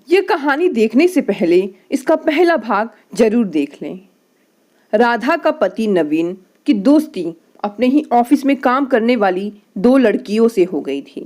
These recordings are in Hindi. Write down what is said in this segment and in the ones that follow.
ये कहानी देखने से पहले इसका पहला भाग जरूर देख लें। राधा का पति नवीन की दोस्ती अपने ही ऑफिस में काम करने वाली दो लड़कियों से हो गई थी।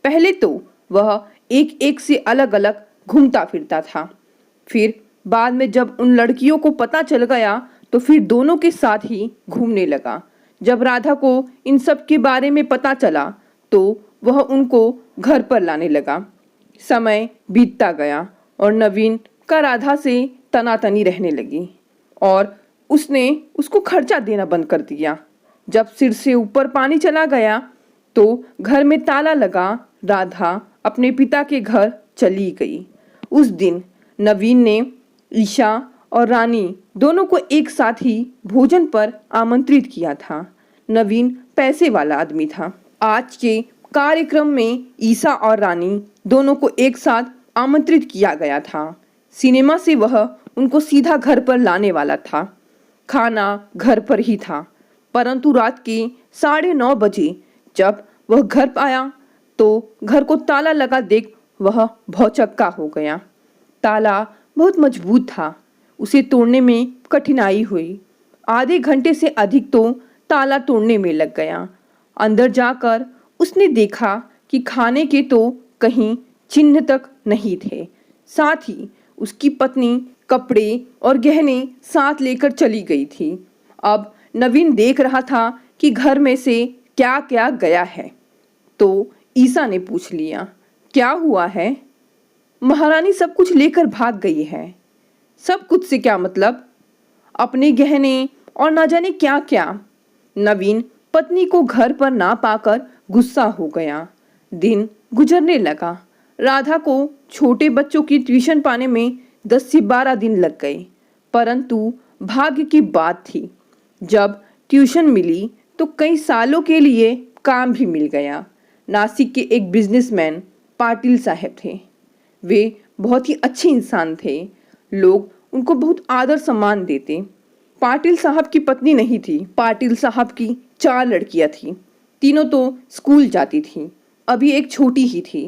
पहले तो वह एक एक से अलग अलग घूमता फिरता था। फिर बाद में जब उन लड़कियों को पता चल गया तो फिर दोनों के साथ ही घूमने लगा। जब राधा को इन सब के बारे में पता चला तो वह उनको घर पर लाने लगा। समय बीतता गया और नवीन का राधा से तनातनी रहने लगी और उसने उसको खर्चा देना बंद कर दिया। जब सिर से ऊपर पानी चला गया तो घर में ताला लगा। राधा अपने पिता के घर चली गई। उस दिन नवीन ने ईशा और रानी दोनों को एक साथ ही भोजन पर आमंत्रित किया था। नवीन पैसे वाला आदमी था। आज के कार्यक्रम में ईशा और रानी दोनों को एक साथ आमंत्रित किया गया था। सिनेमा से वह उनको सीधा घर पर लाने वाला था। खाना घर पर ही था, परंतु रात के 9:30 बजे जब वह घर आया तो घर को ताला लगा देख वह भौचक्का हो गया। ताला बहुत मजबूत था, उसे तोड़ने में कठिनाई हुई। आधे घंटे से अधिक तो ताला तोड़ने में लग गया। अंदर जाकर उसने देखा कि खाने के तो कहीं चिन्ह तक नहीं थे। साथ ही उसकी पत्नी कपड़े और गहने साथ लेकर चली गई थी। अब नवीन देख रहा था कि घर में से क्या क्या गया है। तो ईसा ने पूछ लिया, क्या हुआ है? महारानी सब कुछ लेकर भाग गई है। सब कुछ से क्या मतलब? अपने गहने और ना जाने क्या क्या। नवीन पत्नी को घर पर ना पाकर गुस्सा हो गया। दिन गुजरने लगा। राधा को छोटे बच्चों की ट्यूशन पाने में 10 से 12 दिन लग गए, परंतु भाग्य की बात थी। जब ट्यूशन मिली तो कई सालों के लिए काम भी मिल गया। नासिक के एक बिजनेसमैन पाटिल साहब थे। वे बहुत ही अच्छे इंसान थे। लोग उनको बहुत आदर सम्मान देते। पाटिल साहब की पत्नी नहीं थी। पाटिल साहब की 4 लड़कियां थीं। तीनों तो स्कूल जाती थीं। अभी एक छोटी ही थी।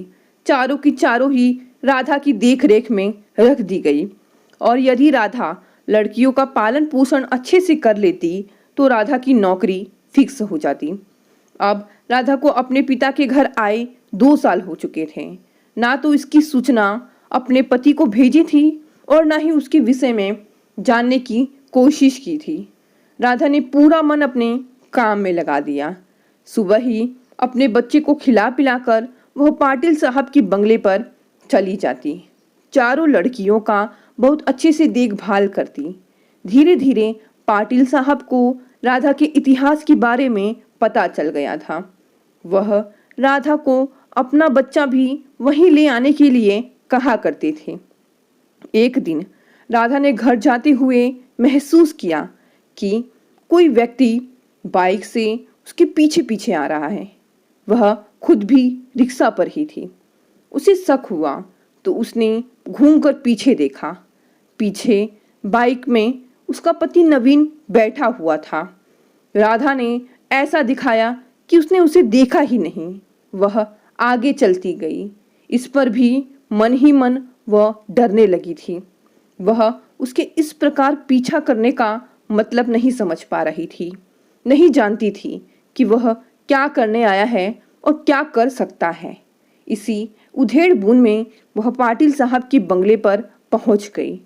चारों की चारों ही राधा की देख रेख में रख दी गई और यदि राधा लड़कियों का पालन पोषण अच्छे से कर लेती तो राधा की नौकरी फिक्स हो जाती। अब राधा को अपने पिता के घर आए 2 साल हो चुके थे। ना तो इसकी सूचना अपने पति को भेजी थी और ना ही उसके विषय में जानने की कोशिश की थी। राधा ने पूरा मन अपने काम में लगा दिया। सुबह ही अपने बच्चे को खिला पिलाकर वह पाटिल साहब की बंगले पर चली जाती। चारों लड़कियों का बहुत अच्छे से देखभाल करती। धीरे धीरे पाटिल साहब को राधा के इतिहास के बारे में पता चल गया था। वह राधा को अपना बच्चा भी वहीं ले आने के लिए कहा करते थे। एक दिन राधा ने घर जाते हुए महसूस किया कि कोई व्यक्ति बाइक से उसके पीछे पीछे आ रहा है। वह खुद भी रिक्शा पर ही थी। उसे शक हुआ तो उसने घूमकर पीछे देखा। पीछे बाइक में उसका पति नवीन बैठा हुआ था। राधा ने ऐसा दिखाया कि उसने उसे देखा ही नहीं। वह आगे चलती गई। इस पर भी मन ही मन वह डरने लगी थी। वह उसके इस प्रकार पीछा करने का मतलब नहीं समझ पा रही थी। नहीं जानती थी कि वह क्या करने आया है और क्या कर सकता है। इसी उधेड़ बुन में वह पाटिल साहब के बंगले पर पहुंच गई।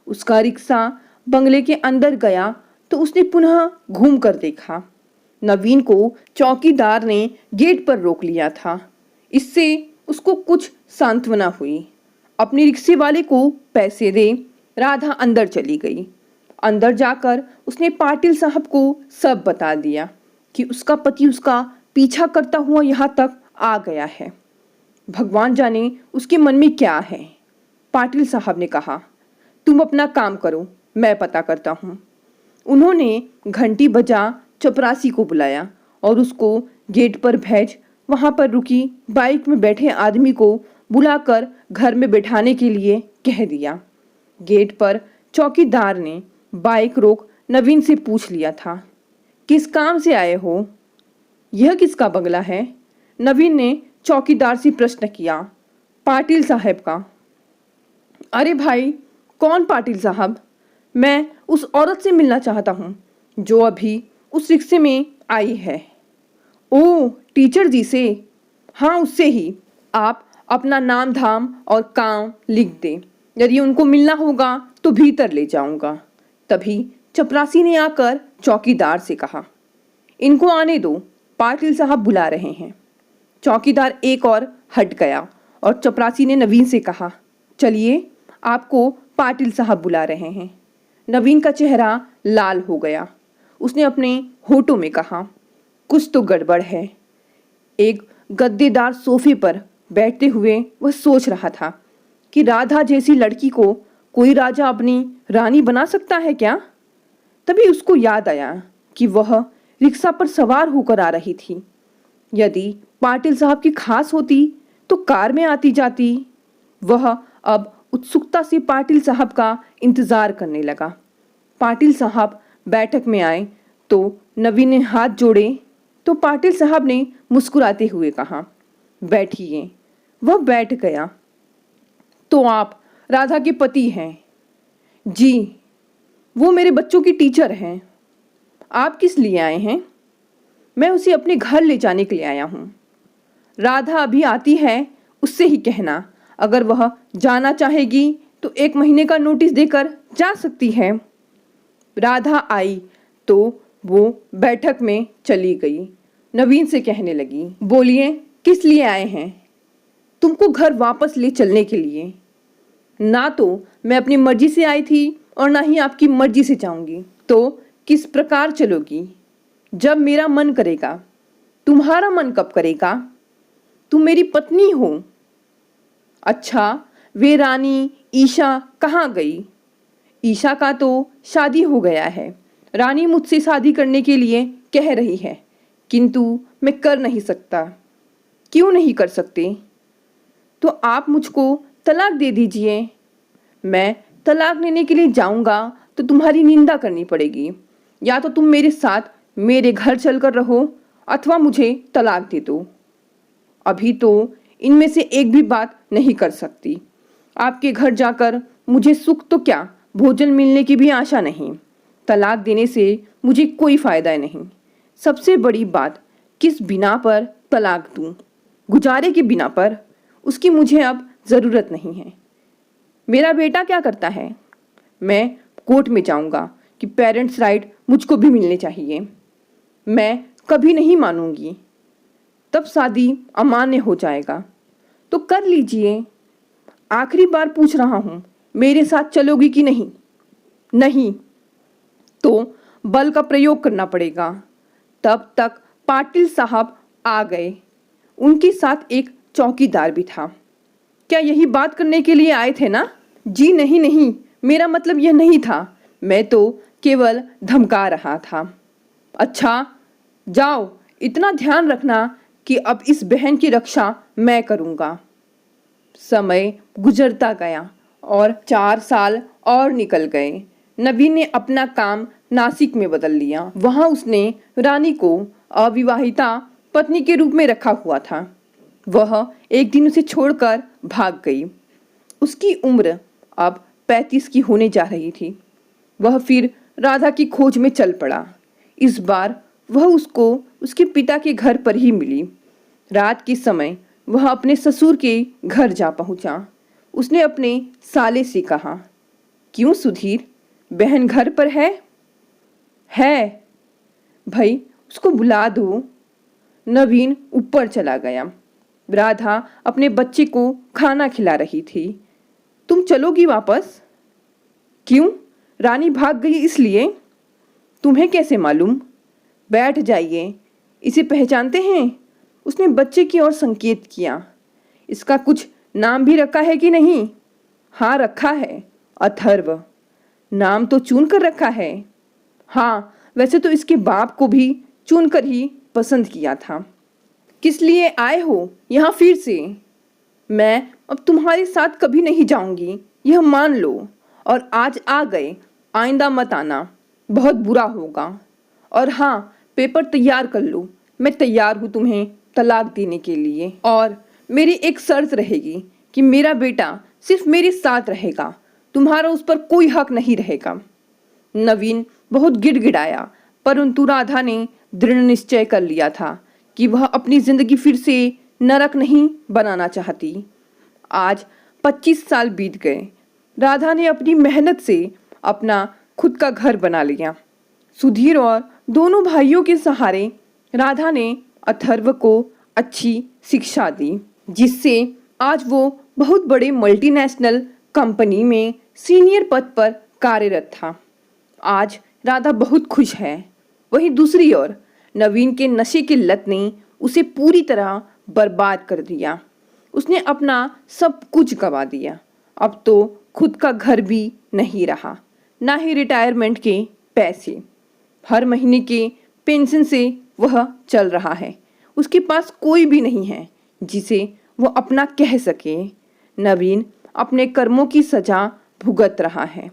उसका रिक्शा बंगले के अंदर गया तो उसने पुनः घूम कर देखा। नवीन को चौकीदार ने गेट पर रोक लिया था। इससे उसको कुछ सांत्वना हुई। अपने रिक्शे वाले को पैसे दे राधा अंदर चली गई। अंदर जाकर उसने पाटिल साहब को सब बता दिया कि उसका पति उसका पीछा करता हुआ यहाँ तक आ गया है। भगवान जाने उसके मन में क्या है। पाटिल साहब ने कहा, तुम अपना काम करो, मैं पता करता हूँ। उन्होंने घंटी बजा चपरासी को बुलाया और उसको गेट पर भेज वहाँ पर रुकी बाइक में बैठे आदमी को बुलाकर घर में बैठाने के लिए कह दिया। गेट पर चौकीदार ने बाइक रोक नवीन से पूछ लिया था, किस काम से आए हो? यह किसका बंगला है? नवीन ने चौकीदार से प्रश्न किया। पाटिल साहब का। अरे भाई, कौन पाटिल साहब? मैं उस औरत से मिलना चाहता हूँ जो अभी उस रिक्शे में आई है। ओह, टीचर जी से? हाँ, उससे ही। आप अपना नाम धाम और काम लिख दें। यदि उनको मिलना होगा तो भीतर ले जाऊंगा। तभी चपरासी ने आकर चौकीदार से कहा, इनको आने दो, पाटिल साहब बुला रहे हैं। चौकीदार एक और हट गया और चपरासी ने नवीन से कहा, चलिए, आपको पाटिल साहब बुला रहे हैं। नवीन का चेहरा लाल हो गया। उसने अपने होठों में कहा, कुछ तो गड़बड़ है। एक गद्देदार सोफे पर बैठते हुए वह सोच रहा था कि राधा जैसी लड़की को कोई राजा अपनी रानी बना सकता है क्या? तभी उसको याद आया कि वह रिक्शा पर सवार होकर आ रही थी। यदि पाटिल साहब की खास होती तो कार में आती जाती। वह अब उत्सुकता से पाटिल साहब का इंतजार करने लगा। पाटिल साहब बैठक में आए तो नवीन ने हाथ जोड़े तो पाटिल साहब ने मुस्कुराते हुए कहा, बैठिए। वह बैठ गया। तो आप राधा के पति हैं? जी, वो मेरे बच्चों की टीचर हैं। आप किस लिए आए हैं? मैं उसे अपने घर ले जाने के लिए आया हूँ। राधा अभी आती है, उससे ही कहना, अगर वह जाना चाहेगी तो 1 महीने का नोटिस देकर जा सकती है। राधा आई तो वो बैठक में चली गई। नवीन से कहने लगी, बोलिए, किस लिए आए हैं? तुमको घर वापस ले चलने के लिए। ना तो मैं अपनी मर्जी से आई थी और ना ही आपकी मर्जी से जाऊंगी। तो किस प्रकार चलोगी? जब मेरा मन करेगा। तुम्हारा मन कब करेगा? तुम मेरी पत्नी हो। अच्छा, वे रानी ईशा कहाँ गई? ईशा का तो शादी हो गया है। रानी मुझसे शादी करने के लिए कह रही है, किंतु मैं कर नहीं सकता। क्यों नहीं कर सकते? तो आप मुझको तलाक दे दीजिए। मैं तलाक लेने के लिए जाऊंगा तो तुम्हारी निंदा करनी पड़ेगी। या तो तुम मेरे साथ मेरे घर चलकर रहो अथवा मुझे तलाक दे दो। अभी तो इनमें से एक भी बात नहीं कर सकती। आपके घर जाकर मुझे सुख तो क्या, भोजन मिलने की भी आशा नहीं। तलाक देने से मुझे कोई फायदा नहीं। सबसे बड़ी बात, किस बिना पर तलाक दूं? गुजारे के बिना पर। उसकी मुझे अब ज़रूरत नहीं है। मेरा बेटा क्या करता है? मैं कोर्ट में जाऊंगा कि पेरेंट्स राइट मुझको भी मिलने चाहिए। मैं कभी नहीं मानूंगी। तब शादी अमान्य हो जाएगा। तो कर लीजिए। आखिरी बार पूछ रहा हूँ, मेरे साथ चलोगी कि नहीं? नहीं तो बल का प्रयोग करना पड़ेगा। तब तक पाटिल साहब आ गए। उनके साथ एक चौकीदार भी था। क्या यही बात करने के लिए आए थे ना? जी नहीं नहीं, मेरा मतलब यह नहीं था। मैं तो केवल धमका रहा था। अच्छा, जाओ, इतना ध्यान रखना कि अब इस बहन की रक्षा मैं करूँगा। समय गुजरता गया और 4 साल और निकल गए। नवीन ने अपना काम नासिक में बदल लिया। वहाँ उसने रानी को अविवाहिता पत्नी के रूप में रखा हुआ था। वह एक दिन उसे छोड़कर भाग गई। उसकी उम्र अब 35 की होने जा रही थी। वह फिर राधा की खोज में चल पड़ा। इस बार वह उसको उसके पिता के घर पर ही मिली। रात के समय वह अपने ससुर के घर जा पहुंचा। उसने अपने साले से कहा, क्यों सुधीर, बहन घर पर है? है भाई, उसको बुला दो। नवीन ऊपर चला गया। राधा अपने बच्चे को खाना खिला रही थी। तुम चलोगी वापस? क्यों, रानी भाग गई इसलिए? तुम्हें कैसे मालूम? बैठ जाइए। इसे पहचानते हैं? उसने बच्चे की ओर संकेत किया। इसका कुछ नाम भी रखा है कि नहीं? हाँ, रखा है, अथर्व। नाम तो चुन कर रखा है। हाँ, वैसे तो इसके बाप को भी चुन कर ही पसंद किया था। किस लिए आए हो यहाँ फिर से? मैं अब तुम्हारे साथ कभी नहीं जाऊंगी, यह मान लो। और आज आ गए, आइंदा मत आना, बहुत बुरा होगा। और हाँ, पेपर तैयार कर लो। मैं तैयार हूँ तुम्हें तलाक देने के लिए। और मेरी एक शर्त रहेगी कि मेरा बेटा सिर्फ मेरे साथ रहेगा, तुम्हारा उस पर कोई हक नहीं रहेगा। नवीन बहुत गिड़गिड़ाया, परंतु राधा ने दृढ़ निश्चय कर लिया था कि वह अपनी जिंदगी फिर से नरक नहीं बनाना चाहती। आज 25 साल बीत गए। राधा ने अपनी मेहनत से अपना खुद का घर बना लिया। सुधीर और दोनों भाइयों के सहारे राधा ने अथर्व को अच्छी शिक्षा दी, जिससे आज वो बहुत बड़े मल्टीनेशनल कंपनी में सीनियर पद पर कार्यरत था। आज राधा बहुत खुश है। वहीं दूसरी ओर नवीन के नशे की लत ने उसे पूरी तरह बर्बाद कर दिया। उसने अपना सब कुछ गंवा दिया। अब तो खुद का घर भी नहीं रहा, ना ही रिटायरमेंट के पैसे। हर महीने के पेंशन से वह चल रहा है। उसके पास कोई भी नहीं है जिसे वह अपना कह सके। नवीन अपने कर्मों की सजा भुगत रहा है।